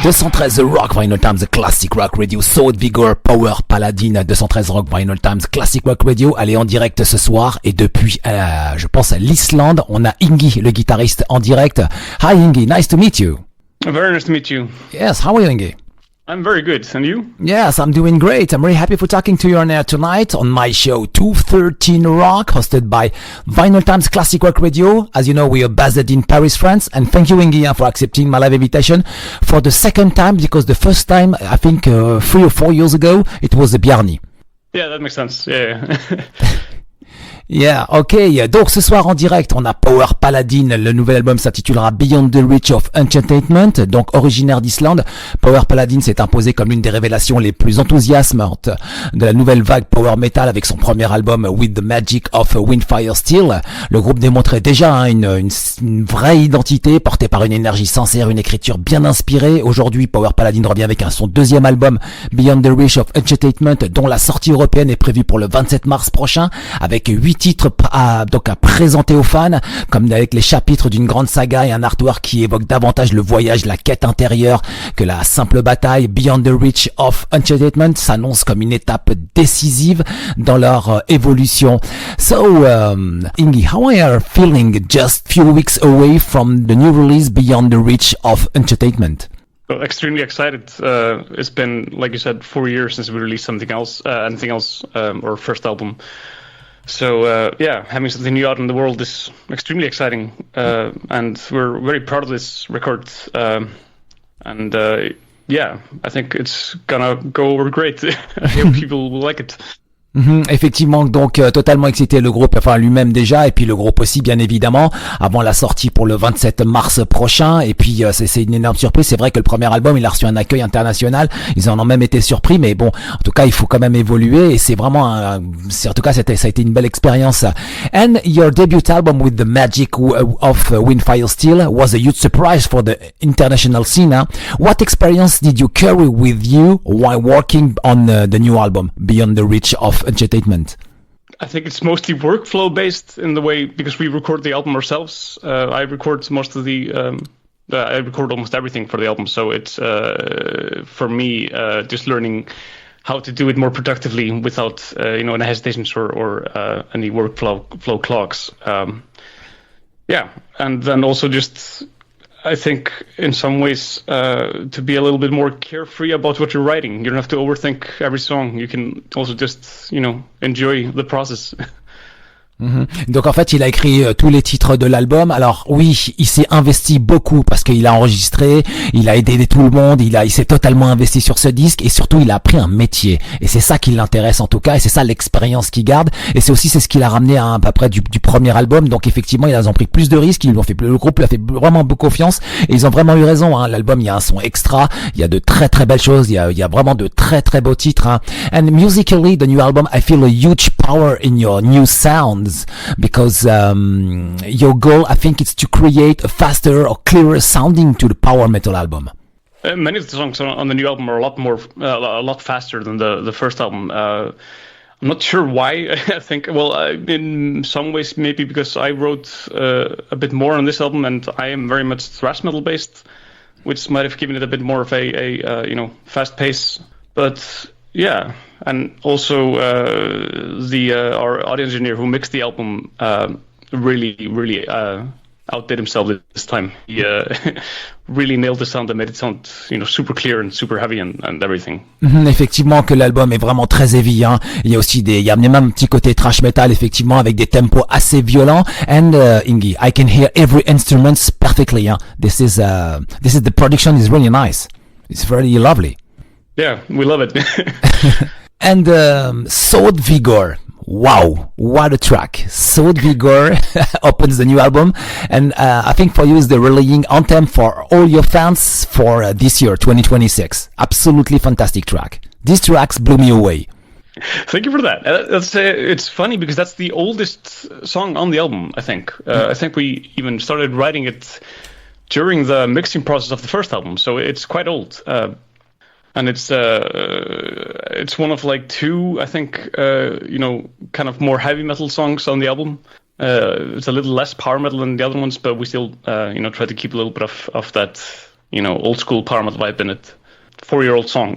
213 Rock Vinyl Times Classic Rock Radio, Sword Vigor Power Paladin. 213 Rock Vinyl Times Classic Rock Radio, elle est en direct ce soir et depuis, je pense, l'Islande, on a Ingi, le guitariste, en direct. Hi Ingi, nice to meet you. Very nice to meet you. Yes, how are you, Ingi? I'm very good, and you? Yes, I'm doing great. I'm very happy for talking to you on air tonight on my show 213 Rock, hosted by Vinyl Times Classic Rock Radio. As you know, we are based in Paris, France, and thank you, Ingi, for accepting my live invitation for the second time, because the first time, I think 3 or 4 years ago, it was Bjarni. Yeah, that makes sense. Yeah. Yeah, ok. Donc ce soir en direct, on a Power Paladin. Le nouvel album s'intitulera Beyond the Reach of Enchantment, donc originaire d'Islande. Power Paladin s'est imposé comme l'une des révélations les plus enthousiasmantes de la nouvelle vague power metal avec son premier album With the Magic of Windfyre Steel. Le groupe démontrait déjà une vraie identité portée par une énergie sincère, une écriture bien inspirée. Aujourd'hui, Power Paladin revient avec son deuxième album Beyond the Reach of Enchantment, dont la sortie européenne est prévue pour le 27 mars prochain, avec 8 titres à présenter aux fans, comme avec les chapitres d'une grande saga et un artwork qui évoque davantage le voyage, la quête intérieure que la simple bataille. Beyond the Reach of Enchantment s'annonce comme une étape décisive dans leur évolution. So, Ingi, how are you feeling just few weeks away from the new release Beyond the Reach of Enchantment? Well, extremely excited. It's been, like you said, 4 years since we released anything else, our first album. So yeah, having something new out in the world is extremely exciting, and we're very proud of this record. Yeah, I think it's gonna go over great. I hope people will like it. Effectivement, donc totalement excité, le groupe, enfin lui-même déjà, et puis le groupe aussi bien évidemment, avant la sortie pour le 27 mars prochain. Et puis c'est une énorme surprise. C'est vrai que le premier album, il a reçu un accueil international, ils en ont même été surpris, mais bon, en tout cas il faut quand même évoluer, et c'est vraiment en tout cas ça a été une belle expérience. And your debut album with the magic of Windfyre Steel was a huge surprise for the international scene. What experience did you carry with you while working on the new album Beyond the Reach of Enchantment? I think it's mostly workflow based in the way, because we record the album ourselves. I record most of I record almost everything for the album, so it's for me just learning how to do it more productively without any hesitations or any workflow clogs. Yeah, and then also just, I think in some ways to be a little bit more carefree about what you're writing. You don't have to overthink every song. You can also just, enjoy the process. Donc en fait il a écrit tous les titres de l'album. Alors oui, il s'est investi beaucoup parce qu'il a enregistré, il a aidé tout le monde, il s'est totalement investi sur ce disque, et surtout il a appris un métier, et c'est ça qui l'intéresse en tout cas, et c'est ça l'expérience qu'il garde, et c'est ce qu'il a ramené à peu près du premier album. Donc effectivement ils ont pris plus de risques, le groupe lui a fait vraiment beaucoup confiance, et ils ont vraiment eu raison. L'album, il y a un son extra, il y a de très très belles choses, il y a vraiment de très très beaux titres. And musically, the new album, I feel a huge power in your new sounds, because your goal, I think, is to create a faster or clearer sounding to the power metal album. Many of the songs on the new album are a lot faster than the first album. I'm not sure why. I think, in some ways maybe because I wrote a bit more on this album, and I am very much thrash metal based, which might have given it a bit more of a fast pace. But yeah, and also our audience engineer who mixed the album really outdid himself this time. He really nailed the sound and made it sound super clear and super heavy and everything. Effectivement que l'album est vraiment très heavy. Il y a aussi il y a même un petit côté thrash metal, effectivement, avec des tempos assez violents. And Ingi, I can hear every instrument perfectly. This is the production is really nice. It's very lovely. Yeah, we love it. And Sword Vigor. Wow, what a track. Sword Vigor opens the new album, and I think for you is the rallying anthem for all your fans for this year, 2026. Absolutely fantastic track. These tracks blew me away. Thank you for that. It's funny because that's the oldest song on the album, I think. I think we even started writing it during the mixing process of the first album, so it's quite old. And it's one of like two, I think, kind of more heavy metal songs on the album. It's a little less power metal than the other ones, but we still, try to keep a little bit of that old school power metal vibe in it. 4-year-old song.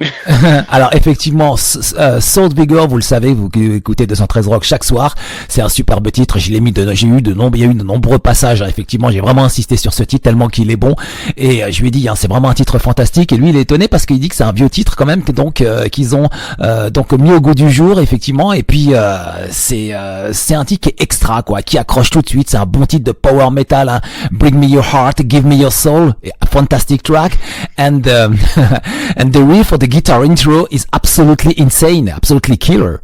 Alors effectivement, Soul Vigor, vous le savez, vous écoutez 213 Rock chaque soir, c'est un superbe titre. Il y a eu de nombreux passages. Effectivement, j'ai vraiment insisté sur ce titre tellement qu'il est bon. Et je lui ai dit, c'est vraiment un titre fantastique. Et lui, il est étonné parce qu'il dit que c'est un vieux titre quand même, donc qu'ils ont donc mis au goût du jour, effectivement. Et puis c'est un titre qui est extra, quoi, qui accroche tout de suite. C'est un bon titre de power metal. Hein. Bring me your heart, give me your soul. A fantastic track. And the riff for the guitar intro is absolutely insane, absolutely killer.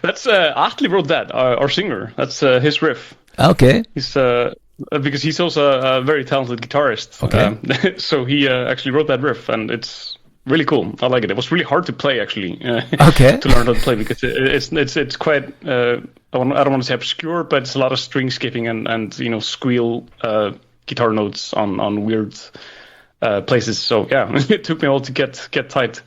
That's Atli wrote that, our singer. That's his riff. Okay. He's because he's also a very talented guitarist. Okay. So he actually wrote that riff, and it's really cool. I like it. It was really hard to play, actually. Okay. To learn how to play, because it's quite I don't want to say obscure, but it's a lot of string skipping and squeal guitar notes on weird places. So yeah, it took me a while to get tight.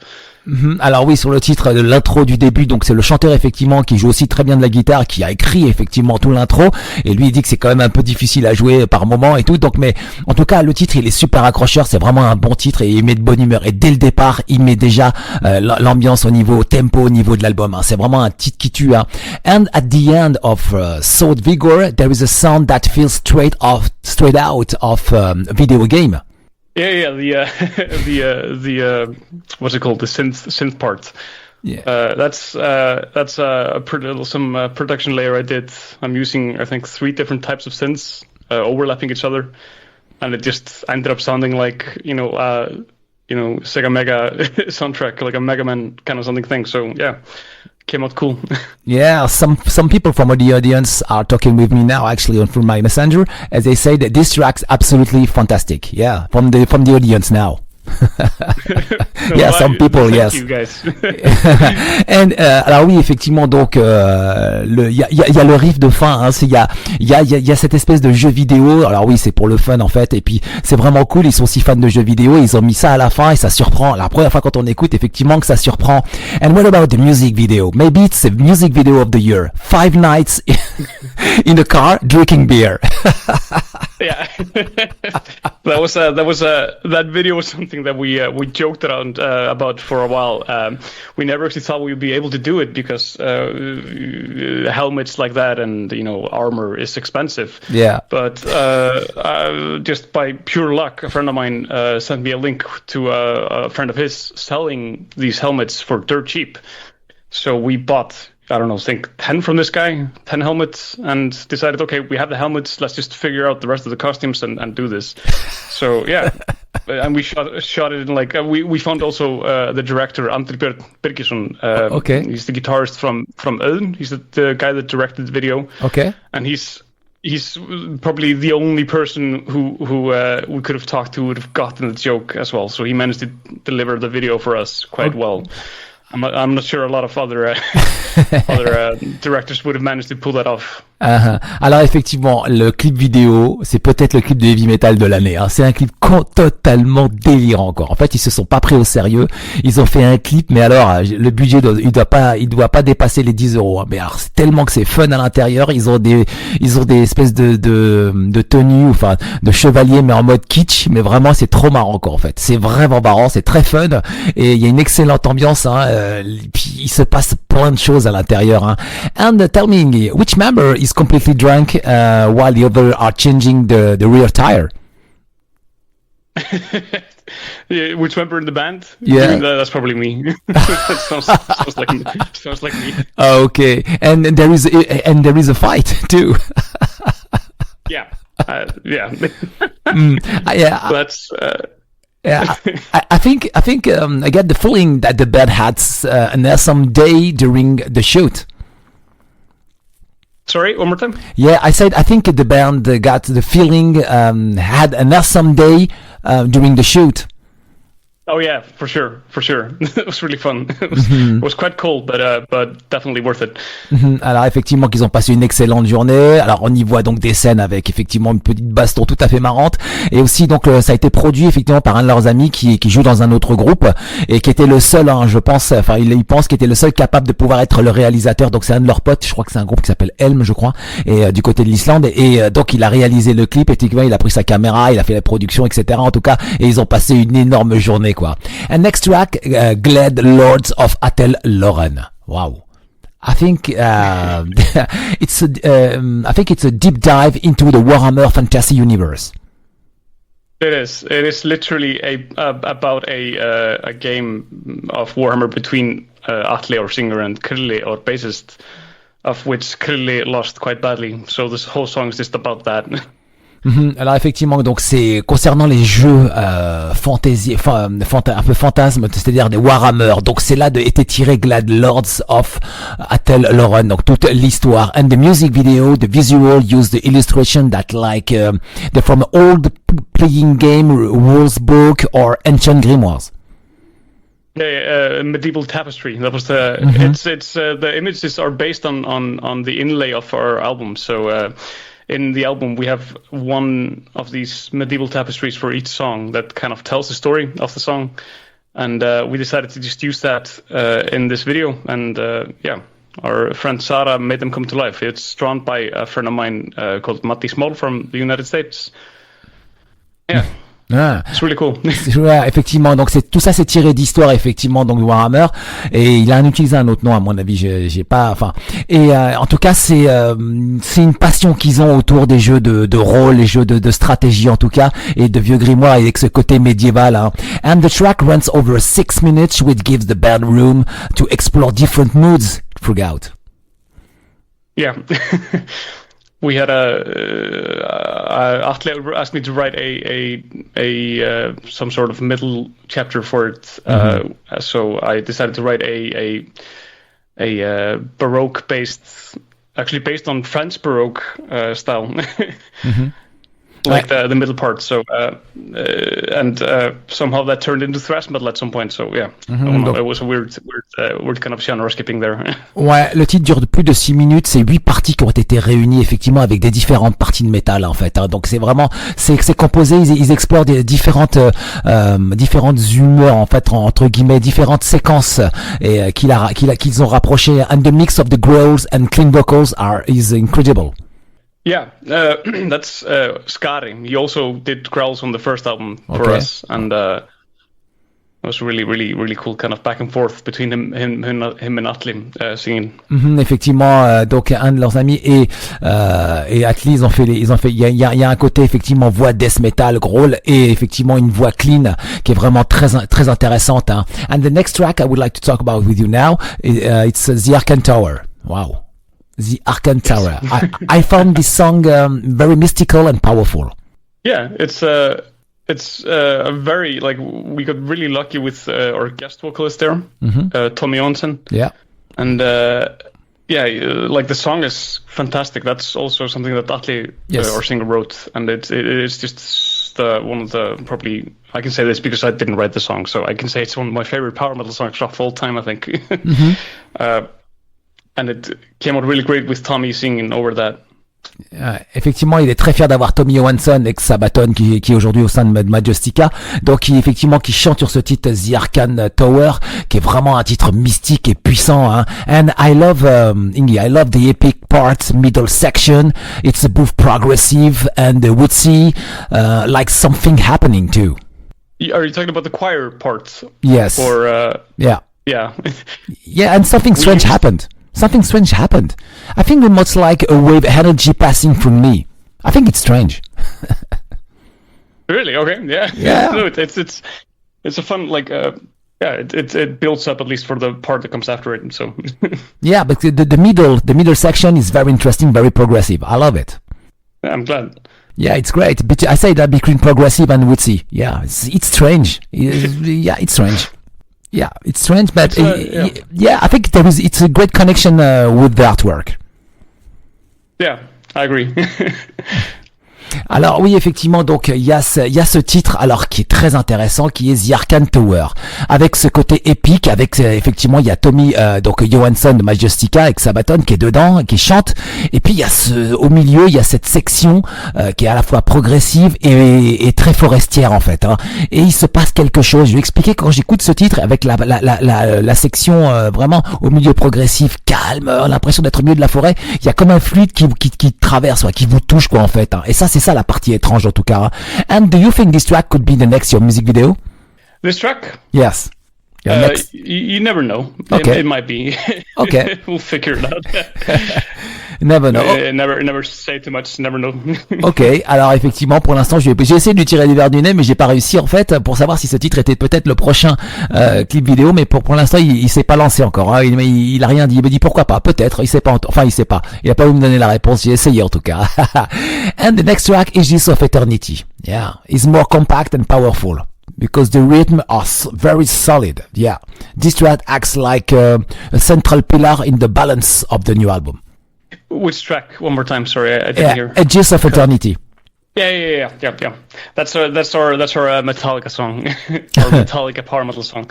Alors oui, sur le titre de l'intro du début, donc c'est le chanteur effectivement qui joue aussi très bien de la guitare, qui a écrit effectivement tout l'intro, et lui il dit que c'est quand même un peu difficile à jouer par moment et tout, donc mais en tout cas le titre il est super accrocheur, c'est vraiment un bon titre et il met de bonne humeur, et dès le départ il met déjà l'ambiance au niveau tempo, au niveau de l'album, hein. C'est vraiment un titre qui tue, hein. And at the end of Soul Vigor there is a sound that feels straight out of video game. Yeah, the what's it called? The synth part. Yeah. That's some production layer I did. I'm using, I think, 3 different types of synths overlapping each other, and it just ended up sounding like Sega Mega soundtrack, like a Mega Man kind of something thing. So yeah, came out cool. Yeah, some people from the audience are talking with me now, actually, through my messenger, as they say that this track's absolutely fantastic. Yeah, from the audience now. Yeah, some people, yes. Thank you guys. And alors oui, effectivement, donc il y a le riff de fin, hein, il y a cette espèce de jeu vidéo. Alors oui, c'est pour le fun en fait, et puis c'est vraiment cool, ils sont si fans de jeux vidéo, ils ont mis ça à la fin et ça surprend. La première fois quand on écoute, effectivement que ça surprend. And what about the music video? Maybe it's the music video of the year. 5 nights in a car drinking beer. Yeah. That video was something that we joked around about for a while. We never actually thought we'd be able to do it because helmets like that and armor is expensive. Yeah. But just by pure luck, a friend of mine sent me a link to a friend of his selling these helmets for dirt cheap. So we bought, I don't know, I think 10 from this guy, 10 helmets, and decided, okay, we have the helmets, let's just figure out the rest of the costumes and do this. So yeah, and we shot it in we found also the director, Atli Guðlaugsson. Okay. He's the guitarist from Auðn. He's the guy that directed the video. Okay. And he's probably the only person who we could have talked to would have gotten the joke as well. So he managed to deliver the video for us quite well. I'm not sure a lot of other directors would have managed to pull that off. Alors effectivement, le clip vidéo, c'est peut-être le clip de heavy metal de l'année, hein. C'est un clip totalement délirant encore. En fait, ils se sont pas pris au sérieux. Ils ont fait un clip, mais alors le budget il doit pas dépasser les 10 €. Hein. Mais alors c'est tellement que c'est fun à l'intérieur. Ils ont des espèces de tenues, enfin de chevaliers, mais en mode kitsch. Mais vraiment, c'est trop marrant quoi. En fait, c'est vraiment marrant, c'est très fun et il y a une excellente ambiance. Hein. Puis il se passe plein de choses à l'intérieur. Hein. And tell me, which member is completely drunk while the others are changing the rear tire? Yeah, which member in the band? Yeah, that's probably me. That sounds like me. Okay, and there is a fight too. Yeah, yeah. Yeah. That's. Yeah, I think I get the feeling that the band had an awesome day during the shoot. Sorry, one more time? Yeah, I said I think the band got the feeling had an awesome day during the shoot. Oh yeah, for sure. It was really fun. It was quite cold, but definitely worth it. Alors effectivement qu'ils ont passé une excellente journée. Alors on y voit donc des scènes avec effectivement une petite baston tout à fait marrante, et aussi donc ça a été produit effectivement par un de leurs amis qui joue dans un autre groupe et qui était le seul, je pense, enfin il pense qu'il était le seul capable de pouvoir être le réalisateur. Donc c'est un de leurs potes, je crois que c'est un groupe qui s'appelle Helm, je crois, et du côté de l'Islande, et donc il a réalisé le clip, effectivement il a pris sa caméra, il a fait la production, etc. En tout cas, et ils ont passé une énorme journée, quoi. And next track, Glade, Lords of Athel, Loren. Wow. I think it's a deep dive into the Warhammer fantasy universe. It is. It is literally about a game of Warhammer between Atli, our singer, and Krille, our bassist, of which Krille lost quite badly. So this whole song is just about that. Alors effectivement, donc c'est concernant les jeux fantasy, un peu fantasme, c'est-à-dire des Warhammer. Donc c'est là été tiré Glade, Lords of Athel, Loren. Donc toute l'histoire, and the music video, the visual use the illustration that like they're from old playing game rules book or ancient grimoires. Yeah, medieval tapestry. That was the. It's the images are based on the inlay of our album. So. In the album, we have one of these medieval tapestries for each song that kind of tells the story of the song, and we decided to just use that in this video. And our friend Sarah made them come to life. It's drawn by a friend of mine called Matti Small from the United States. Yeah. C'est really cool. Ouais, effectivement, donc tout ça c'est tiré d'histoire effectivement donc Warhammer, et il a utilisé un autre nom à mon avis, j'ai pas, enfin, et en tout cas c'est une passion qu'ils ont autour des jeux de rôle, les jeux de stratégie en tout cas, et de vieux grimoires avec ce côté médiéval, hein. And the track runs over 6 minutes, which gives the band room to explore different moods throughout. Yeah. We had Atli asked me to write a some sort of middle chapter for it, so I decided to write a Baroque based on French Baroque style. Like the middle part, so and somehow that turned into thrash metal at some point. So yeah, it was a weird kind of genre skipping there. Ouais, le titre dure de plus de 6 minutes. C'est 8 parties qui ont été réunies effectivement avec des différentes parties de métal en fait. Hein. Donc c'est vraiment c'est composé. Ils explorent des différentes humeurs en fait, entre guillemets, différentes séquences et qu'ils ont rapproché. And the mix of the growls and clean vocals is incredible. Yeah, that's Skari. He also did growls on the first album for us, and it was really cool, kind of back and forth between him and Atli singing. Effectivement, donc un de leurs amis et Atli, ils ont fait, il y a un côté effectivement voix death metal, growl, et effectivement une voix clean qui est vraiment très intéressante. Hein. And the next track I would like to talk about with you now, it's the Arcane Tower. Wow. The Arcane Tower. I found this song very mystical and powerful. Yeah, it's a very, like, we got really lucky with our guest vocalist there, Tommy Johansson. Yeah. And like the song is fantastic. That's also something that Atli, our singer, wrote, and it's just one of the, probably, I can say this because I didn't write the song, so I can say it's one of my favorite power metal songs of all time, I think. And it came out really great with Tommy singing over that. Effectivement, il est très fier d'avoir Tommy Johansson, ex-Sabaton, qui est aujourd'hui au sein de Majestica. Donc, qui chante sur ce titre The Arcane Tower, qui est vraiment un titre mystique et puissant. Hein. And I love, Ingi, I love the epic part, middle section. It's both progressive and woodsy, like something happening too. Are you talking about the choir part? Yes. Or yeah. Yeah. Yeah, and something strange happened. Something strange happened. I think it was like a wave energy passing through me. I think it's strange. Really? Okay. Yeah. Yeah. No, it's a fun, like, it builds up at least for the part that comes after it. So. Yeah, but the middle section is very interesting, very progressive. I love it. I'm glad. Yeah, it's great. But I say that between progressive and woodsy. Yeah, it's strange. Yeah, it's strange. Yeah, it's strange, but I think it's a great connection with the artwork. Yeah, I agree. Alors oui, effectivement, donc il y a ce titre alors qui est très intéressant, qui est The Arcane Tower, avec ce côté épique, avec effectivement il y a Tommy donc Johansson de Majestica avec Sabaton qui est dedans, qui chante, et puis il y a au milieu il y a cette section qui est à la fois progressive et très forestière en fait, hein. Et il se passe quelque chose. Je vais expliquer quand j'écoute ce titre avec la section vraiment au milieu progressif, calme, l'impression d'être au milieu de la forêt. Il y a comme un fluide qui traverse, qui vous touche en fait, hein. Et ça c'est ça la partie étrange en tout cas, hein. And do you think this track could be the next your music video? This track? Yes. You never know. Okay. It might be. Okay. We'll figure it out. Never know. Never say too much. Never know. Ok, alors effectivement, pour l'instant, j'ai essayé de lui tirer des verres du nez, mais j'ai pas réussi en fait, pour savoir si ce titre était peut-être le prochain clip vidéo, mais pour l'instant, il s'est pas lancé encore, hein. Il a rien dit. Il me dit pourquoi pas, peut-être. Il sait pas. Enfin, il sait pas. Il a pas voulu me donner la réponse. J'ai essayé en tout cas. And the next track, Aegis of Eternity. Yeah, it's more compact and powerful, because the rhythm are very solid. Yeah, this track acts like a central pillar in the balance of the new album. Which track? One more time. Sorry, I didn't hear. Aegis of Eternity. Yeah. That's our Metallica song, our Metallica power metal song.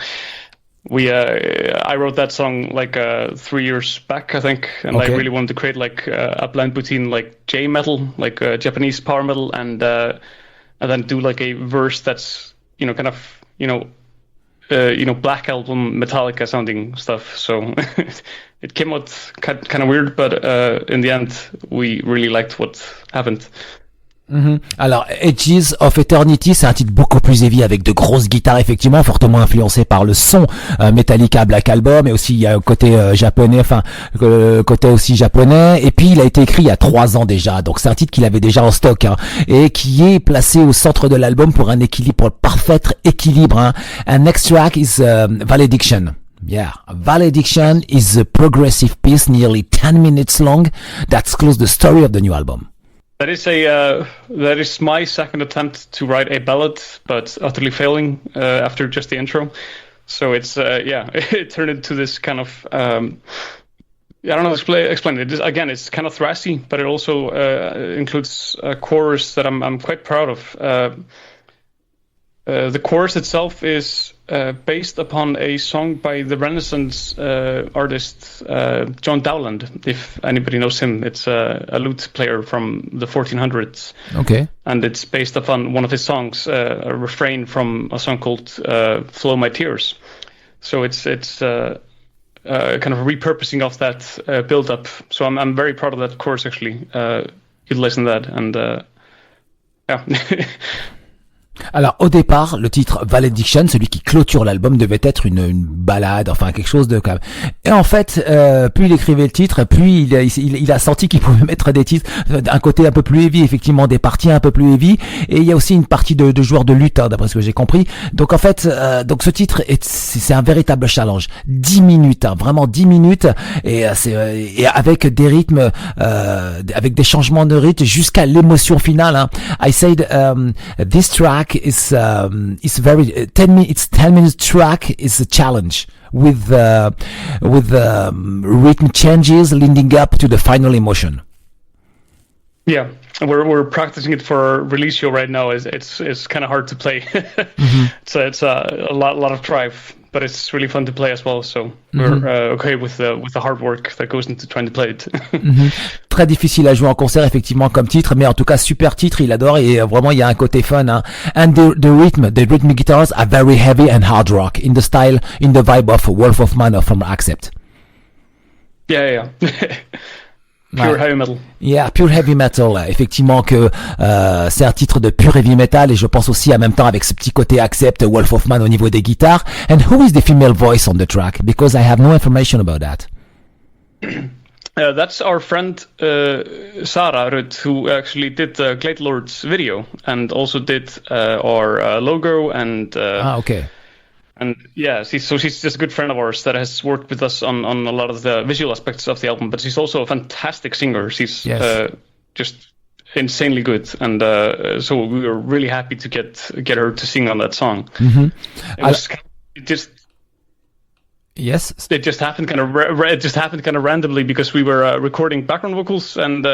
I wrote that song like 3 years back, I think, and I really wanted to create like a blend between like J metal, like Japanese power metal, and then do like a verse that's kind of Black Album Metallica sounding stuff. So it came out kind of weird, but in the end we really liked what happened. Mm-hmm. Alors, Aegis of Eternity, c'est un titre beaucoup plus heavy avec de grosses guitares, effectivement, fortement influencé par le son Metallica Black Album, et aussi il y a un côté japonais, côté aussi japonais. Et puis il a été écrit il y a 3 ans déjà, donc c'est un titre qu'il avait déjà en stock, hein, et qui est placé au centre de l'album pour un équilibre, pour le parfait équilibre, hein. And next track is Valediction. Yeah, Valediction is a progressive piece, nearly 10 minutes long, that closes the story of the new album. That is my second attempt to write a ballad, but utterly failing after just the intro. So it's it turned into this kind of I don't know explain it. Again, it's kind of thrashy, but it also includes a chorus that I'm quite proud of. The chorus itself is based upon a song by the Renaissance artist John Dowland, if anybody knows him. It's a lute player from the 1400s. Okay. And it's based upon one of his songs, a refrain from a song called Flow My Tears. So it's kind of repurposing of that build-up. So I'm very proud of that chorus, actually, utilizing that. And yeah. Alors au départ, le titre Valediction, celui qui clôture l'album, devait être une balade, enfin quelque chose de quand même. Et en fait, plus il écrivait le titre, plus il a senti qu'il pouvait mettre des titres d'un côté un peu plus heavy, effectivement des parties un peu plus heavy, et il y a aussi une partie de joueurs de lutte, hein, d'après ce que j'ai compris. Donc en fait, donc ce titre c'est un véritable challenge. 10 minutes, hein, vraiment 10 minutes, et avec des rythmes, avec des changements de rythme jusqu'à l'émotion finale, hein. I said this track is very 10 minutes track is a challenge with rhythm changes leading up to the final emotion. Yeah, we're practicing it for our release show right now. It's kind of hard to play. Mm-hmm. So it's a lot of drive, but it's really fun to play as well. So we're okay with the hard work that goes into trying to play it. Mm-hmm. Très difficile à jouer en concert, effectivement, comme titre, mais en tout cas super titre, il adore, et vraiment il y a un côté fun, hein. And the rhythmic guitars are very heavy and hard rock in the vibe of Wolf of Man from Accept. Yeah. Pure heavy metal. Yeah, pure heavy metal. Effectivement que c'est un titre de pure heavy metal, et je pense aussi en même temps avec ce petit côté Accept, Wolf of Man au niveau des guitares. And who is the female voice on the track? Because I have no information about that. That's our friend Sarah Rudd, who actually did the Glade Lord's video and also did our logo and okay. And yeah, she's just a good friend of ours that has worked with us on a lot of the visual aspects of the album, but she's also a fantastic singer. She's just insanely good, and so we were really happy to get her to sing on that song. Mm-hmm. It just happened kind of randomly, because we were recording background vocals, and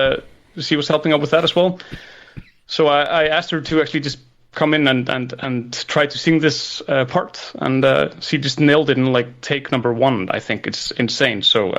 she was helping out with that as well. So I asked her to actually just come in and try to sing this part, and she just nailed it in like take number 1. I think it's insane. So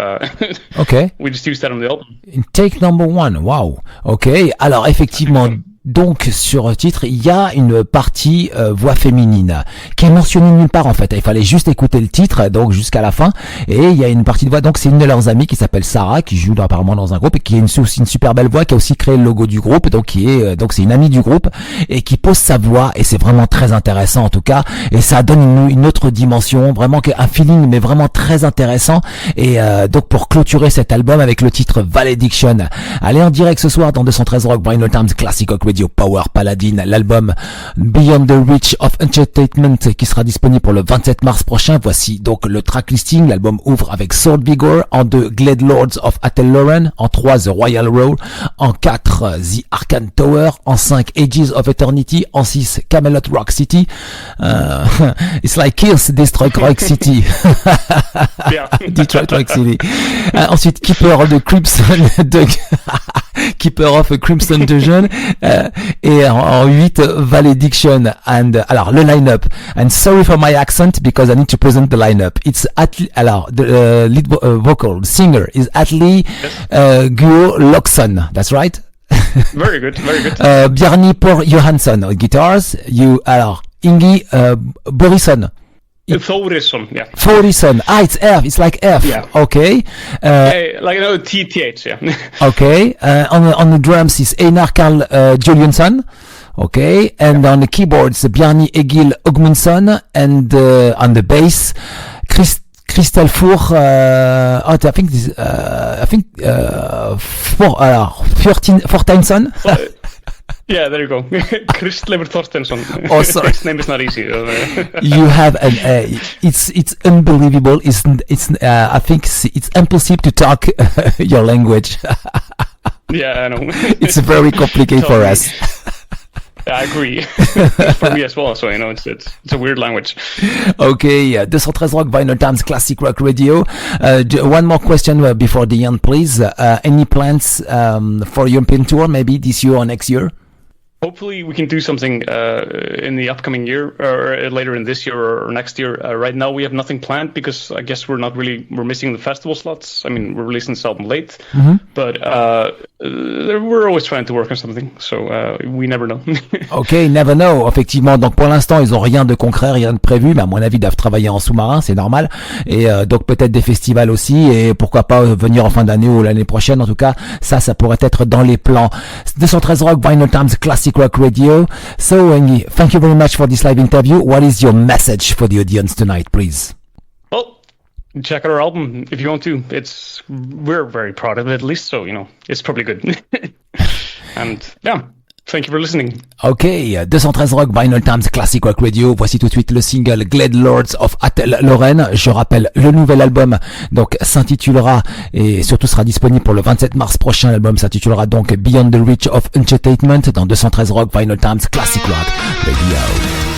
okay, we just used that on the album. In take number 1, wow. Ok, alors effectivement. Donc sur le titre, il y a une partie voix féminine qui est mentionnée nulle part en fait. Il fallait juste écouter le titre donc jusqu'à la fin, et il y a une partie de voix. Donc c'est une de leurs amies qui s'appelle Sarah, qui joue apparemment dans un groupe et qui a aussi une super belle voix, qui a aussi créé le logo du groupe. Donc donc c'est une amie du groupe et qui pose sa voix, et c'est vraiment très intéressant en tout cas. Et ça donne une autre dimension, vraiment un feeling mais vraiment très intéressant. Et donc pour clôturer cet album avec le titre Valediction, allez en direct ce soir dans 213 Rock Vinylestimes Classic Rock Radio Power Paladin, l'album Beyond the Reach of Enchantment qui sera disponible pour le 27 mars prochain. Voici donc le track listing. L'album ouvre avec Sword Vigor, en 2 Glade Lords of Athel Loren, en 3 The Royal Roll, en 4 The Arcane Tower, en 5 Aegis of Eternity, en 6 Camelot Rock City. It's like Kills Detroit Rock City. Detroit Rock City. Ensuite Keeper of the Crimson Keeper of a Crimson Dungeon, et en 8 Valediction. And alors le line-up, and sorry for my accent because I need to present the line-up. It's Atli, alors the lead vocal singer is Atli Guðlaugsson, that's right. Very good, very good. Bjarni Þór Jóhannsson on guitars. Alors Ingi Þórisson. Þórisson, yeah. Þórisson. It's F. It's like F. Yeah. Okay. Like TTH, yeah. Okay. On the drums is Einar Karl Júlíusson. Okay. And on the keyboards, Bjarni Egill Ögmundsson, and on the bass, Kristleifur Þorsteinsson. Yeah, there you go. Kristleifur Þorsteinsson. Oh, sorry. His name is not easy. You have it's unbelievable. I think it's impossible to talk your language. Yeah, I know. It's very complicated for us. Yeah, I agree. For me as well. So it's a weird language. Okay, 213 Rock Vinylestimes Classic Rock Radio. One more question before the end, please. Any plans for European tour, maybe this year or next year? Hopefully we can do something in the upcoming year, or later in this year or next year. Right now we have nothing planned because I guess we're missing the festival slots. I mean, we're releasing this album late, but we're always trying to work on something, so we never know. Ok, never know, effectivement. Donc pour l'instant ils ont rien de concret, rien de prévu, mais à mon avis ils doivent travailler en sous-marin, c'est normal. Et donc peut-être des festivals aussi, et pourquoi pas venir en fin d'année ou l'année prochaine. En tout cas, ça pourrait être dans les plans. 213 Rock Vinylestimes Classic Rock Radio. So Ingi, thank you very much for this live interview. What is your message for the audience tonight, please? Well, check out our album if you want to. We're very proud of it, at least, so it's probably good. And yeah, thank you for listening. Ok, 213 Rock Vinylestimes Classic Rock Radio. Voici tout de suite le single Glade Lords of Athel Loren. Je rappelle, le nouvel album donc s'intitulera, et surtout sera disponible pour le 27 mars prochain. L'album s'intitulera donc Beyond the Reach of Enchantment dans 213 Rock Vinylestimes Classic Rock Radio.